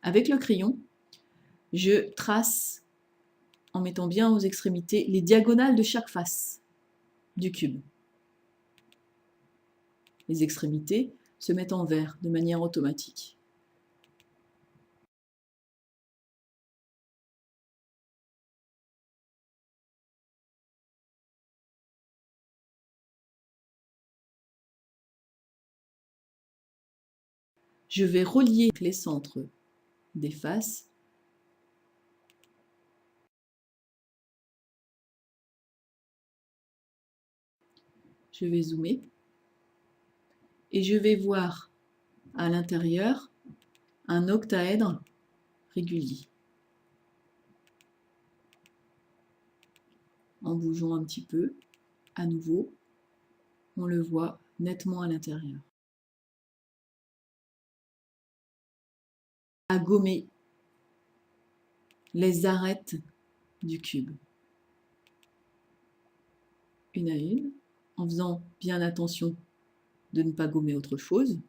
Avec le crayon, je trace, en mettant bien aux extrémités, les diagonales de chaque face du cube. Les extrémités se mettent en vert de manière automatique. Je vais relier les centres des faces. Je vais zoomer et je vais voir à l'intérieur un octaèdre régulier. En bougeant un petit peu, à nouveau, on le voit nettement à l'intérieur. À gommer les arêtes du cube, une à une, en faisant bien attention de ne pas gommer autre chose.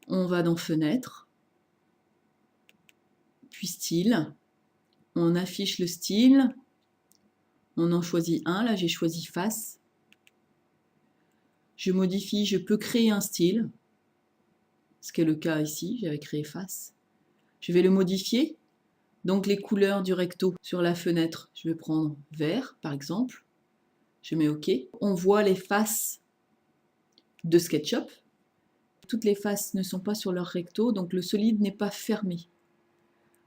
On va dans Fenêtre, puis Style. On affiche le style. On en choisit un. Là, j'ai choisi Face. Je modifie, je peux créer un style, ce qui est le cas ici. J'avais créé Face. Je vais le modifier. Donc les couleurs du recto sur la fenêtre, je vais prendre vert, par exemple. Je mets OK. On voit les faces de SketchUp. Toutes les faces ne sont pas sur leur recto, donc le solide n'est pas fermé.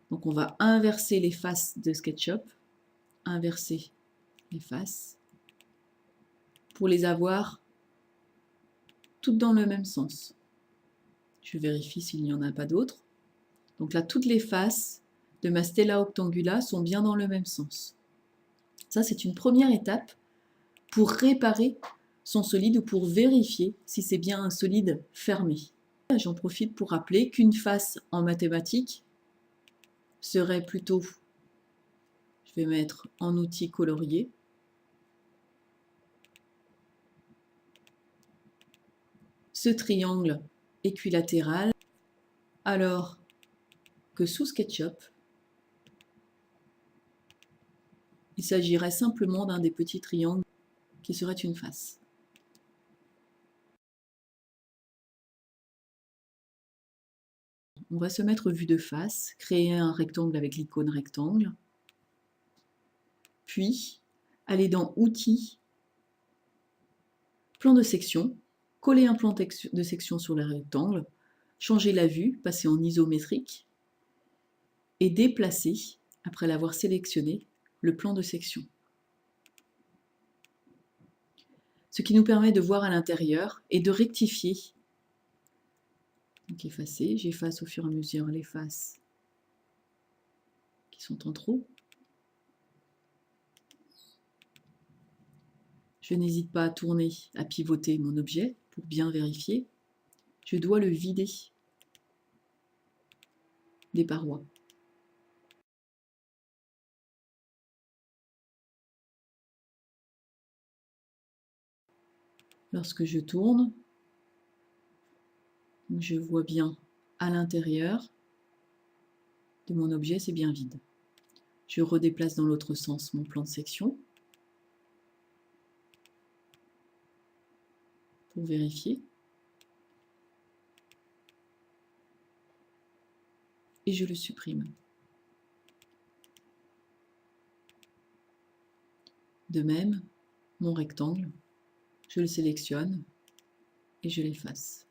Donc on va inverser les faces de SketchUp, inverser les faces, pour les avoir toutes dans le même sens. Je vérifie s'il n'y en a pas d'autres. Donc là, toutes les faces de ma Stella Octangula sont bien dans le même sens. Ça, c'est une première étape pour réparer son solide ou pour vérifier si c'est bien un solide fermé. J'en profite pour rappeler qu'une face en mathématiques serait plutôt, je vais mettre en outil colorier, ce triangle équilatéral, alors que sous SketchUp, il s'agirait simplement d'un des petits triangles qui serait une face. On va se mettre vue de face, créer un rectangle avec l'icône rectangle, puis aller dans Outils, Plan de section, coller un plan de section sur le rectangle, changer la vue, passer en isométrique, et déplacer, après l'avoir sélectionné, le plan de section. Ce qui nous permet de voir à l'intérieur et de rectifier. Donc effacer, j'efface au fur et à mesure les faces qui sont en trop. Je n'hésite pas à tourner, à pivoter mon objet pour bien vérifier. Je dois le vider des parois. Lorsque je tourne, je vois bien à l'intérieur de mon objet, c'est bien vide. Je redéplace dans l'autre sens mon plan de section pour vérifier. Et je le supprime. De même, mon rectangle, je le sélectionne et je l'efface.